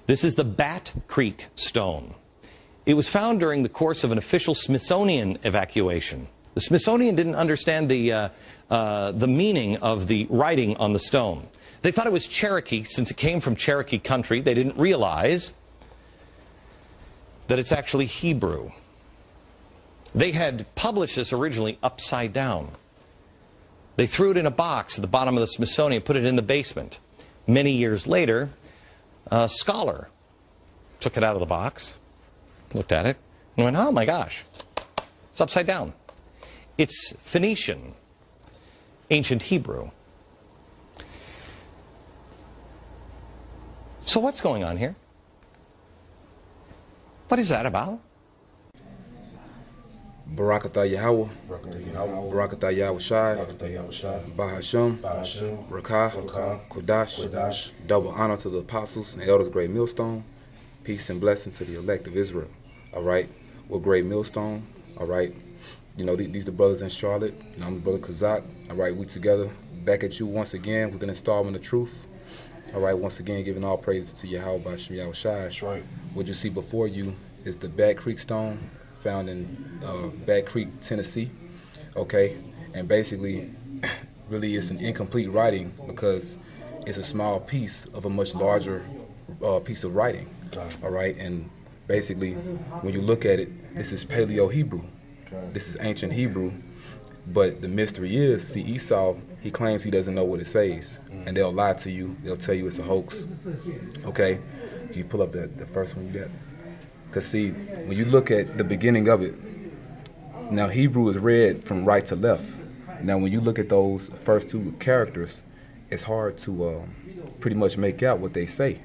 This is the Bat Creek stone. It was found during the course of an official Smithsonian evacuation. The Smithsonian didn't understand the meaning of the writing on the stone. They thought it was Cherokee, since it came from Cherokee country. They didn't realize that it's actually Hebrew. They had published this originally upside down. They threw it in a box at the bottom of the Smithsonian, put it in the basement. Many years later, a scholar took it out of the box, looked at it, and went, oh my gosh, it's upside down. It's Phoenician, ancient Hebrew. So what's going on here? What is that about? Barakatah Yahweh, Barakatah Yahweh Shai, Bahashem, Rakah, Kodash, double honor to the apostles and elders of Great Millstone, peace and blessing to the elect of Israel. All right, we're Great Millstone. All right, you know, these the brothers in Charlotte. You know, I'm the brother Kazak. All right, we together back at you once again with an installment of truth. All right, once again giving all praises to Yahweh Bahashem Yahweh Shai. That's right. What you see before you is the Bat Creek stone, found in Bat Creek, Tennessee. Okay, and basically, really, it's an incomplete writing because it's a small piece of a much larger piece of writing. Okay. All right, and basically, when you look at it, this is Paleo Hebrew. Okay. This is ancient Hebrew, but the mystery is, see, Esau, he claims he doesn't know what it says, and they'll lie to you. They'll tell you it's a hoax. Okay, if you pull up the first one you got. Because see, when you look at the beginning of it, now Hebrew is read from right to left. Now when you look at those first two characters, it's hard to pretty much make out what they say,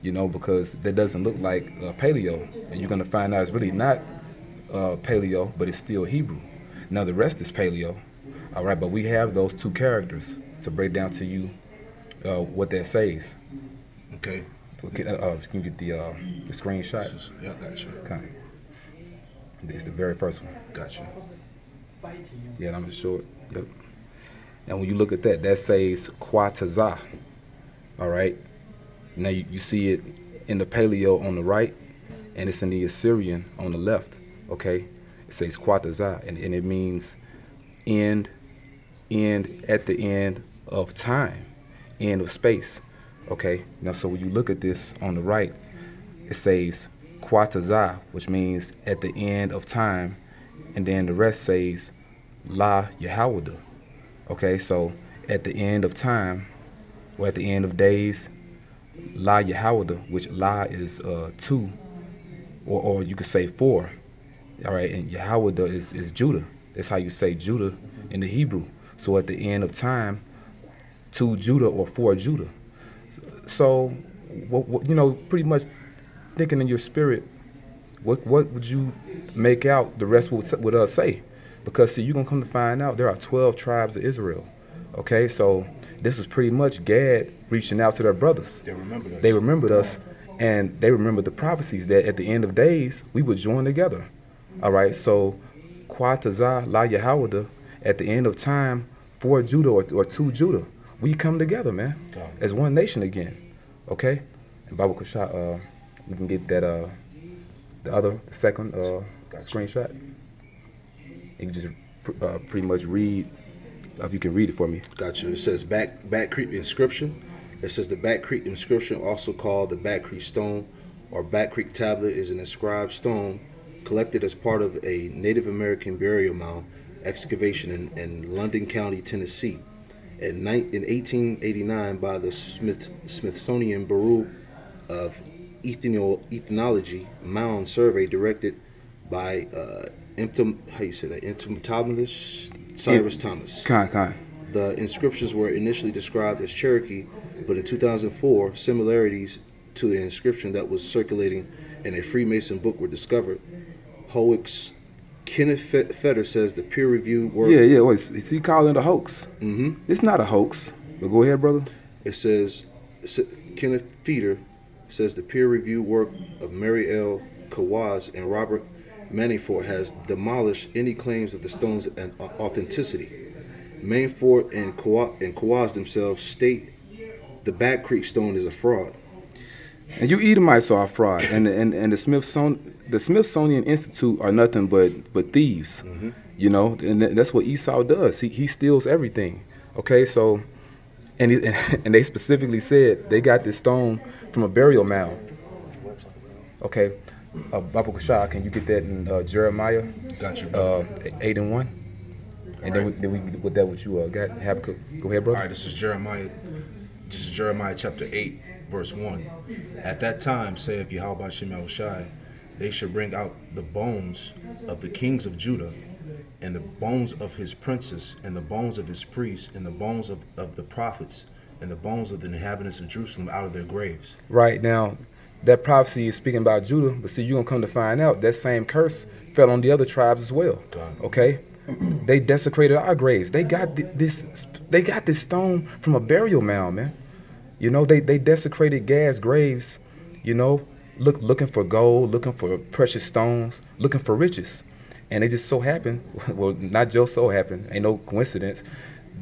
you know, because that doesn't look like Paleo. And you're going to find out it's really not Paleo, but it's still Hebrew. Now the rest is Paleo, all right, but we have those two characters to break down to you what that says. Okay. Can you get the screenshot? Yeah, gotcha. Okay. It's the very first one. Gotcha. Yeah, I'm just short. Yep. And when you look at that, that says Quatazah. All right. Now you see it in the Paleo on the right, and it's in the Assyrian on the left. Okay. It says Quatazah, and it means end at the end of time, end of space. Okay, now so when you look at this on the right, it says Quatazah, which means at the end of time, and then the rest says La Yahawada. Okay, so at the end of time, or at the end of days, La Yahawada, which La is 2, or you could say 4. All right, and Yahawada is Judah. That's how you say Judah in the Hebrew. So at the end of time, 2 Judah or 4 Judah. So, what, you know, pretty much thinking in your spirit, what would you make out the rest would us say? Because see, you're gonna come to find out there are 12 tribes of Israel. Okay, so this was pretty much Gad reaching out to their brothers. They remembered us. They remembered us, and they remembered the prophecies that at the end of days we would join together. All right, so Quatazah La Yahawada, at the end of time, 4 Judah or 2 Judah. We come together, man, as one nation again, okay? And Baba Kushah, we can get that, the second screenshot. You can just pretty much read, if you can read it for me. Gotcha. It says Bat Creek inscription. It says the Bat Creek inscription, also called the Bat Creek stone or Bat Creek tablet, is an inscribed stone collected as part of a Native American burial mound excavation in London County, Tennessee. In 1889 by the Smithsonian Bureau of Ethnology Mound Survey directed by entomologist Cyrus Thomas. The inscriptions were initially described as Cherokee, but in 2004, similarities to the inscription that was circulating in a Freemason book were discovered. Howick's Kenneth Fetter says the peer-reviewed work... Yeah, wait, is he calling it a hoax? Mm-hmm. It's not a hoax, but go ahead, brother. It says, Kenneth Fetter says the peer-reviewed work of Mary L. Kawaz and Robert Manafort has demolished any claims of the stone's authenticity. Manafort and Kawaz themselves state the Bat Creek stone is a fraud. And you Edomites are a fraud, and the Smithsonian Institute are nothing but thieves. Mm-hmm. You know, and that's what Esau does. He steals everything. Okay, so and and they specifically said they got this stone from a burial mound. Okay, Baba Kushah, can you get that in Jeremiah? Got you, 8:1. And right. then we with that what you got. Habakkuk. Go ahead, brother. All right, this is Jeremiah chapter 8, verse 1. At that time, saith Yahweh Shem Yahushai, they shall bring out the bones of the kings of Judah, and the bones of his princes, and the bones of his priests, and the bones of the prophets, and the bones of the inhabitants of Jerusalem out of their graves. Right, now, that prophecy is speaking about Judah, but see, you're going to come to find out that same curse fell on the other tribes as well. Okay? They desecrated our graves. They got this stone from a burial mound, man. You know, they desecrated Gad's graves, you know, looking for gold, looking for precious stones, looking for riches. And it just so happened, well, not just so happened, ain't no coincidence,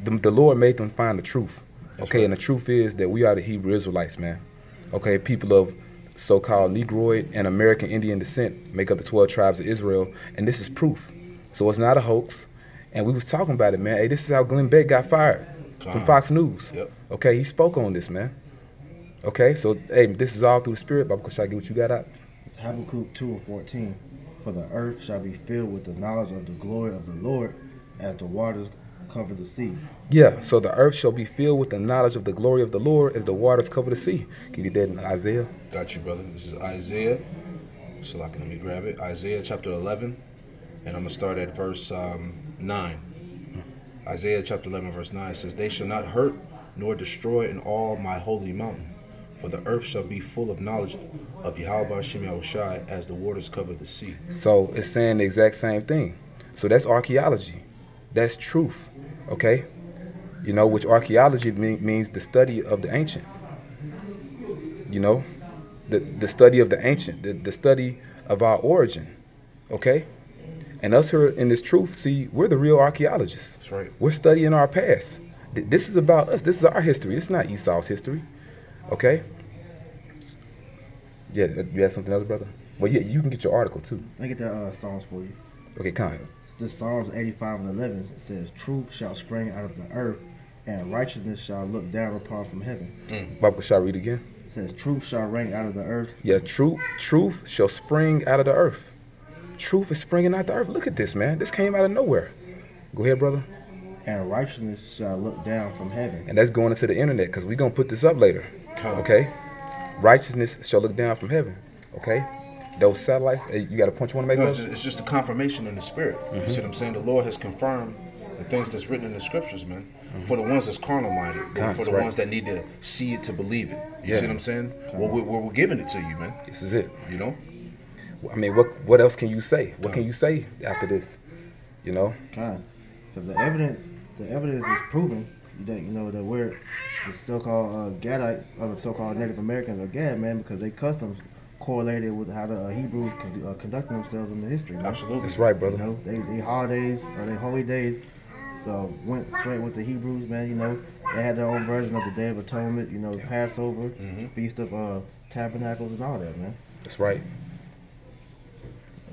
the Lord made them find the truth. Okay, right. And the truth is that we are the Hebrew Israelites, man. Okay, people of so-called Negroid and American Indian descent make up the 12 tribes of Israel, and this is proof. So it's not a hoax. And we was talking about it, man. Hey, this is how Glenn Beck got fired from Fox News. Yep. Okay, he spoke on this, man. Okay, so hey, this is all through the Spirit. Baba, should I get what you got out? It's Habakkuk 2:14. For the earth shall be filled with the knowledge of the glory of the Lord, as the waters cover the sea. Yeah, so the earth shall be filled with the knowledge of the glory of the Lord as the waters cover the sea. Can you get that in Isaiah? Got you, brother. This is Isaiah. So let me grab it. Isaiah chapter 11, and I'm going to start at verse 9. Isaiah chapter 11, verse 9 says, they shall not hurt nor destroy in all my holy mountain, for the earth shall be full of knowledge of Yahweh Shem Yahushai as the waters cover the sea. So it's saying the exact same thing. So that's archaeology. That's truth. Okay? You know, which archaeology means the study of the ancient. You know? The study of the ancient. The study of our origin. Okay? And us here in this truth, see, we're the real archaeologists. That's right. We're studying our past. This is about us. This is our history. It's not Esau's history. Okay? Yeah, you have something else, brother? Well, yeah, you can get your article, too. I get the Psalms for you. Okay, kind of. This Psalms 85:11. It says, truth shall spring out of the earth, and righteousness shall look down upon from heaven. Bible, shall I read again? It says, truth shall ring out of the earth. Yeah, truth shall spring out of the earth. Truth is springing out of the earth. Look at this, man. This came out of nowhere. Go ahead, brother. And righteousness shall look down from heaven. And that's going into the internet, because we're going to put this up later. Okay? Righteousness shall look down from heaven. Okay? Those satellites, you got a point you want to make? No, it's just a confirmation in the spirit. Mm-hmm. You see what I'm saying? The Lord has confirmed the things that's written in the scriptures, man. Mm-hmm. For the ones that's carnal minded, for the ones that need to see it to believe it. You see what I'm saying? Well, we're giving it to you, man. This is it. You know? I mean, what else can you say? What can you say after this? You know? Because the evidence is proving that, you know, that we're the so-called Gadites, or the so-called Native Americans, or Gad, man, because they customs correlated with how the Hebrews conduct themselves in the history. Man. Absolutely. That's right, brother. You know, they holidays, or they holy days, went straight with the Hebrews, man. You know, they had their own version of the Day of Atonement, you know, the Passover, Feast of Tabernacles, and all that, man. That's right.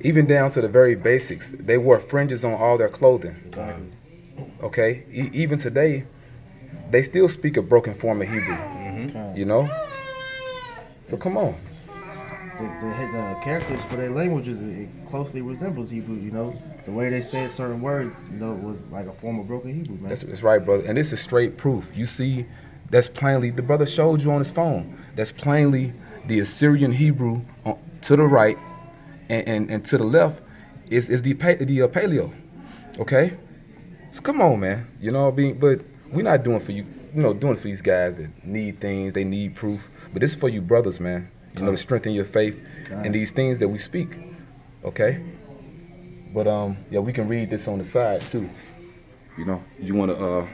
Even down to the very basics. They wore fringes on all their clothing. Exactly. Okay? Even today, they still speak a broken form of Hebrew. You know? So come on. The characters for their languages, it closely resembles Hebrew, you know. The way they said certain words, you know, was like a form of broken Hebrew, man. That's right, brother. And this is straight proof. You see, that's plainly, the brother showed you on his phone, that's plainly the Assyrian Hebrew to the right, and to the left is the paleo. Okay? So come on, man. You know, but we're not doing for you, you know, doing for these guys that need things, they need proof. But this is for you brothers, man. You know, to strengthen your faith in these things that we speak. Okay? But yeah, we can read this on the side too. You know, you want to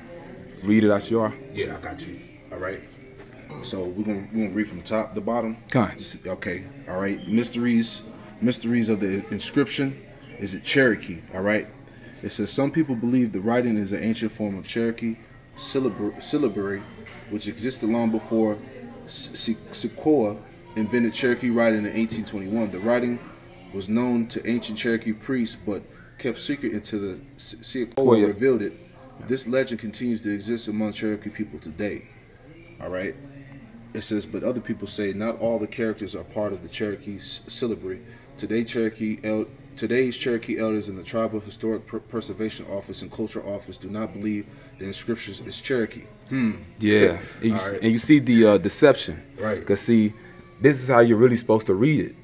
read it, Ashiar? Yeah, I got you. All right. So we're gonna read from top to bottom. Okay. All right. Mysteries of the inscription. Is it Cherokee? All right. It says some people believe the writing is an ancient form of Cherokee syllabary, which existed long before Sequoia invented Cherokee writing in 1821. The writing was known to ancient Cherokee priests, but kept secret until the Sequoia revealed it. This legend continues to exist among Cherokee people today. All right. It says, but other people say not all the characters are part of the Cherokee syllabary. Today's Cherokee elders in the Tribal Historic Preservation Office and Cultural Office do not believe the inscriptions is Cherokee. Yeah, and you see the deception. Right. Because see, this is how you're really supposed to read it.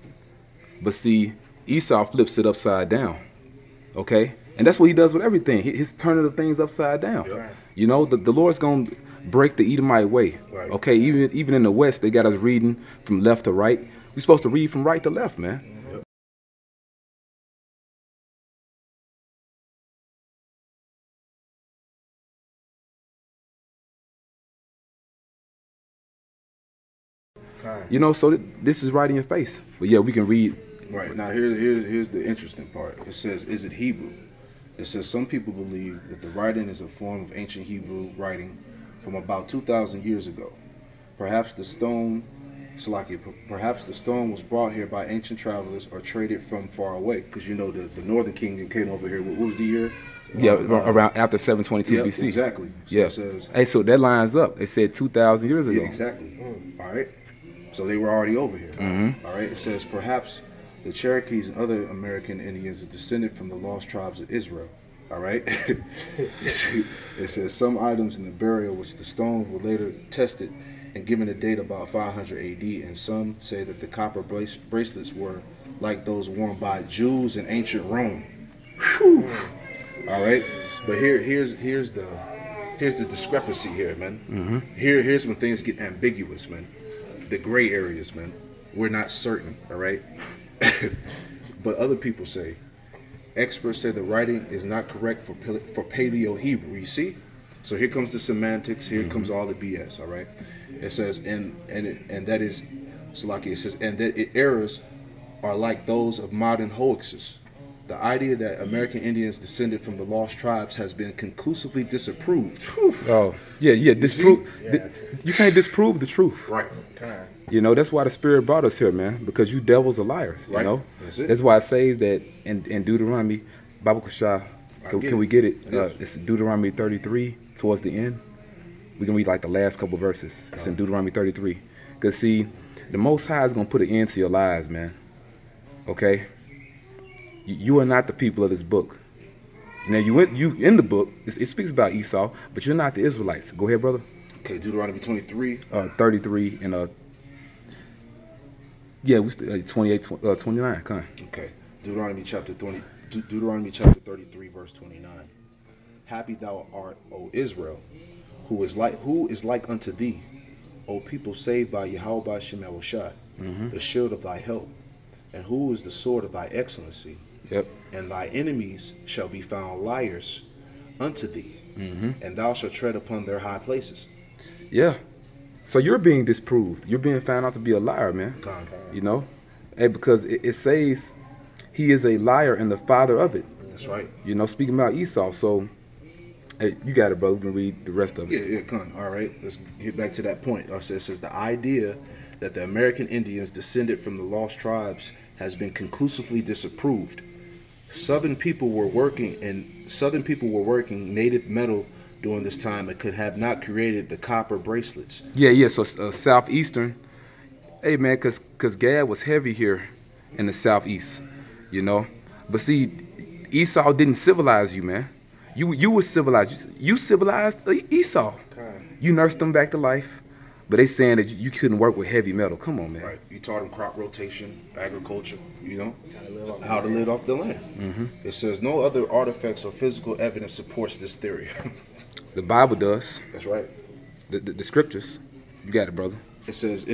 But see, Esau flips it upside down. Okay? And that's what he does with everything. He's turning the things upside down. Yep. You know, the Lord's going to break the Edomite way. Right. Okay? Even in the West, they got us reading from left to right. We're supposed to read from right to left, man. Yep. You know, so this is right in your face. But yeah, we can read. Right. Now here's the interesting part. It says, is it Hebrew? It says some people believe that the writing is a form of ancient Hebrew writing from about 2,000 years ago. Perhaps the stone was brought here by ancient travelers or traded from far away. Because you know the Northern Kingdom came over here. What was the year? Yeah, around after 722 yep, BC. Exactly. So yeah. It says, hey, so that lines up. They said 2,000 years ago. Yeah, exactly. All right. So they were already over here. All right. It says perhaps the Cherokees and other American Indians are descended from the lost tribes of Israel. All right. It says some items in the burial, which the stones were later tested and given a date about 500 AD, and some say that the copper bracelets were like those worn by Jews in ancient Rome. Whew. All right. But here's the discrepancy here, man. Here's when things get ambiguous, man. The gray areas, man. We're not certain. All right. But other people say, experts say the writing is not correct for Paleo Hebrew. You see? So here comes the semantics. Here comes all the BS. All right. It says and that is Salaki. It says and that errors are like those of modern hoaxes. The idea that American Indians descended from the lost tribes has been conclusively disapproved. Whew. Oh, yeah. Disprove. You can't disprove the truth. Right. You know, that's why the Spirit brought us here, man. Because you devils are liars. Right. You know. That's why it says that in Deuteronomy, Bible Kashah. Can we get it? Yeah. It's Deuteronomy 33 towards the end. We can read like the last couple verses. It's in Deuteronomy 33. Because see, the Most High is gonna put an end to your lies, man. Okay. You are not the people of this book. Now you in the book. It speaks about Esau, but you're not the Israelites. Go ahead, brother. Okay, Deuteronomy 23. 33 and we 28, 29. Come on. Okay, Deuteronomy chapter 33, verse 29. Happy thou art, O Israel, who is like unto thee, O people saved by Yahweh Shem Eloshai, the shield of thy help, and who is the sword of thy excellency. Yep. And thy enemies shall be found liars unto thee, and thou shalt tread upon their high places. Yeah. So you're being disproved. You're being found out to be a liar, man. You know? Hey, because it says he is a liar and the father of it. That's right. You know, speaking about Esau. So, hey, you got it, brother. We can read the rest of it. Yeah, come on. All right. Let's get back to that point. It says the idea that the American Indians descended from the lost tribes has been conclusively disapproved. Southern people were working native metal during this time and could have not created the copper bracelets. Yeah. So southeastern. Hey man, cause Gad was heavy here in the southeast, you know. But see, Esau didn't civilize you, man. You were civilized. You civilized Esau. You nursed them back to life. But they saying that you couldn't work with heavy metal. Come on, man. Right. You taught them crop rotation, agriculture, you know, how to live off the land. It says no other artifacts or physical evidence supports this theory. The Bible does. That's right. The scriptures. You got it, brother. It says,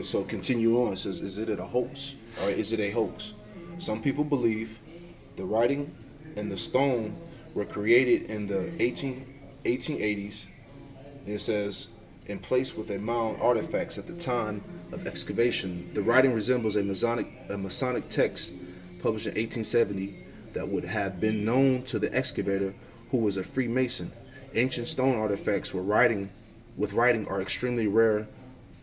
so continue on. It says, is it a hoax? All right, is it a hoax? Some people believe the writing and the stone were created in the 1880s. And it says, in place with a mound artifacts at the time of excavation. The writing resembles a Masonic text published in 1870 that would have been known to the excavator, who was a Freemason. Ancient stone artifacts with writing are extremely rare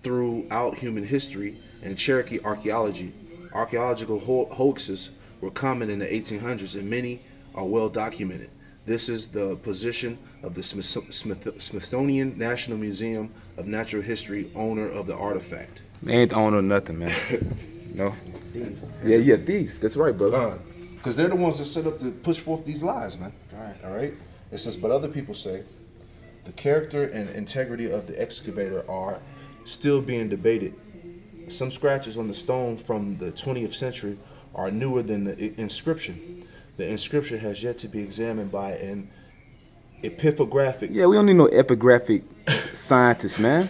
throughout human history. and Cherokee archaeology. Archaeological hoaxes were common in the 1800s, and many are well documented. This is the position of the Smithsonian National Museum of Natural History, owner of the artifact. They ain't the owner of nothing, man. No. Thieves. Yeah, thieves. That's right, brother. Because they're the ones that set up to push forth these lies, man. Right. All right. It says, but other people say the character and integrity of the excavator are still being debated. Some scratches on the stone from the 20th century are newer than the inscription. The inscription has yet to be examined by an epigraphic. Yeah, we don't need no epigraphic scientists, man.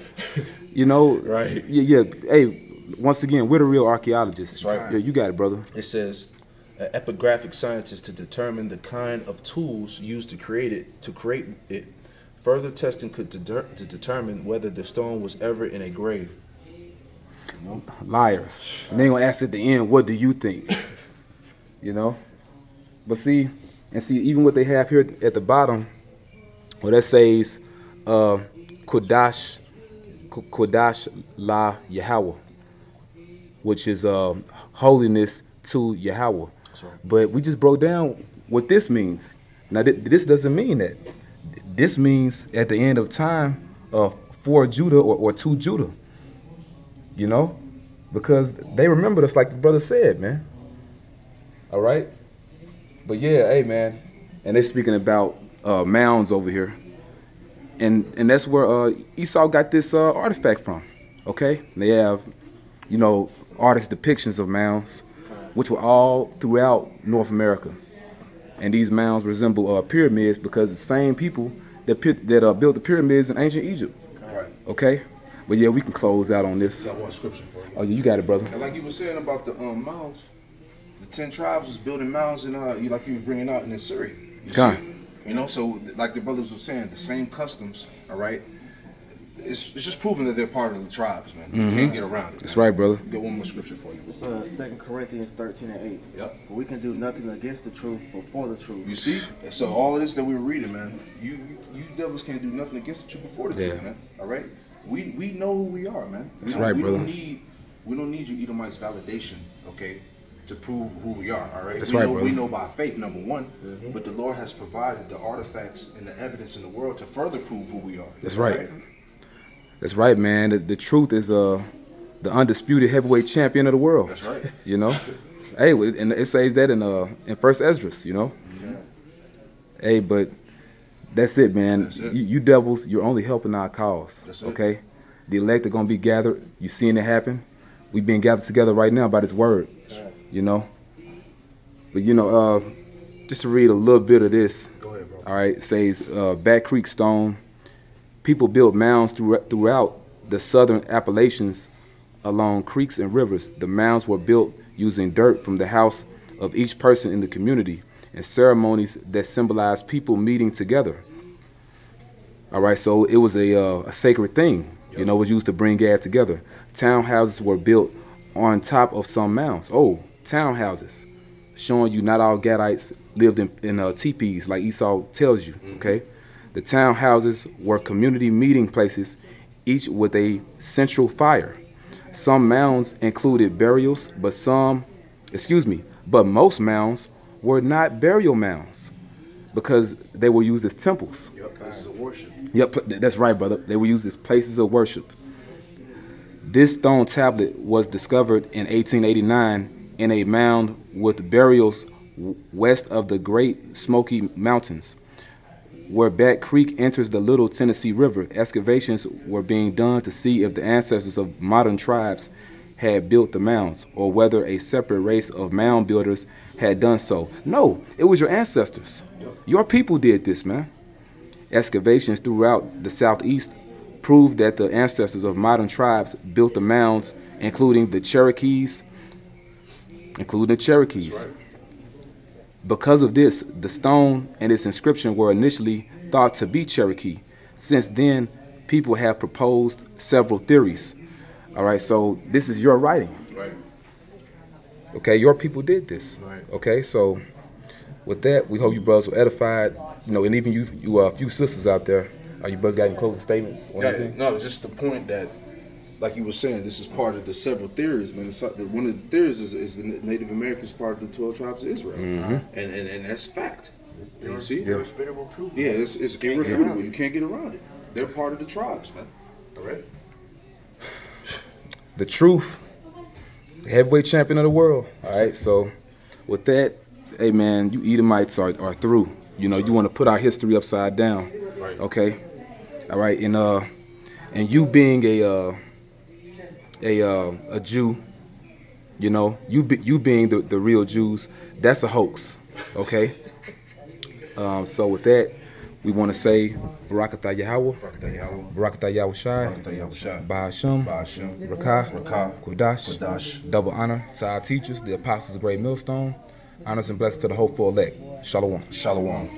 You know. Right. Yeah. Hey, once again, we're the real archaeologists. That's right. Yeah, you got it, brother. It says an epigraphic scientist to determine the kind of tools used to create it. Further testing could to determine whether the stone was ever in a grave. Liars. And they gonna ask at the end, what do you think? You know. But see, even what they have here at the bottom, well, that says Kodash La Yahweh, which is holiness to Yahweh. Right. But we just broke down what this means. Now, this doesn't mean that. This means at the end of time, for Judah or to Judah. You know, because they remembered us, like the brother said, man. All right. But yeah, hey, man. And they're speaking about mounds over here. And that's where Esau got this artifact from. Okay? They have, you know, artist depictions of mounds, which were all throughout North America. And these mounds resemble pyramids because the same people that built the pyramids in ancient Egypt. Right. Okay? But yeah, we can close out on this. Got one scripture for you. Oh, yeah, you got it, brother. And like you were saying about the mounds, the 10 tribes was building mounds in like you were bringing out in Assyria. You know, so like the brothers were saying, the same customs. All right. It's just proving that they're part of the tribes, man. You can't get around it. That's right, brother. Get one more scripture for you. It's 2 Corinthians 13:8. Yep. But we can do nothing against the truth, but for the truth. You see? So all of this that we were reading, man, you devils can't do nothing against the truth before the truth, man. All right? We know who we are, man. That's right, brother. We don't need you Edomites validation, okay, to prove who we are, all right? That's right, brother. We know by faith, number one, but the Lord has provided the artifacts and the evidence in the world to further prove who we are. That's right. That's right, man. The truth is the undisputed heavyweight champion of the world. That's right. You know? Hey, and it says that in First Esdras, you know? Yeah. Hey, but that's it, man. That's it. You devils, you're only helping our cause. That's it. Okay? The elect are going to be gathered. You seeing it happen? We being gathered together right now by this word. Right. You know? But, you know, just to read a little bit of this. Go ahead, bro. All right? It says, Back Creek Stone. People built mounds throughout the southern Appalachians along creeks and rivers. The mounds were built using dirt from the house of each person in the community and ceremonies that symbolized people meeting together. All right, so it was a sacred thing, you know, it was used to bring Gad together. Townhouses were built on top of some mounds. Oh, townhouses, showing you not all Gadites lived in teepees like Esau tells you, okay? The townhouses were community meeting places, each with a central fire. Some mounds included burials, but most mounds were not burial mounds because they were used as temples. Yep, places of worship. Yep, that's right, brother. They were used as places of worship. This stone tablet was discovered in 1889 in a mound with burials west of the Great Smoky Mountains. Where Back Creek enters the Little Tennessee River, excavations were being done to see if the ancestors of modern tribes had built the mounds, or whether a separate race of mound builders had done so. No, it was your ancestors. Your people did this, man. Excavations throughout the southeast proved that the ancestors of modern tribes built the mounds, including the Cherokees. Right. Because of this, the stone and its inscription were initially thought to be Cherokee. Since then, people have proposed several theories. All right, so this is your writing. Right. Okay, your people did this. Right. Okay, so with that, we hope you brothers were edified. You know, and even you few sisters out there, you brothers got any closing statements or anything? No, just the point that, like you were saying, this is part of the several theories, man. One of the theories is the Native Americans part of the 12 tribes of Israel, and that's fact. You see? Irrefutable proof. Yeah, it's irrefutable. You can't get around it. They're part of the tribes, man. All right. The truth, the heavyweight champion of the world. All right. So with that, hey man, you Edomites are through. You know, you want to put our history upside down. Right. Okay. All right. And you being a Jew, you know, you being the real Jews, that's a hoax. Okay. So with that, we want to say Barakatah Yahweh, Barakatah Yahushai, Bahasham, Rakah, Kodash, double honor to our teachers, the apostles of Great Millstone, honors and blessings to the hopeful elect. Shalom. Shalom.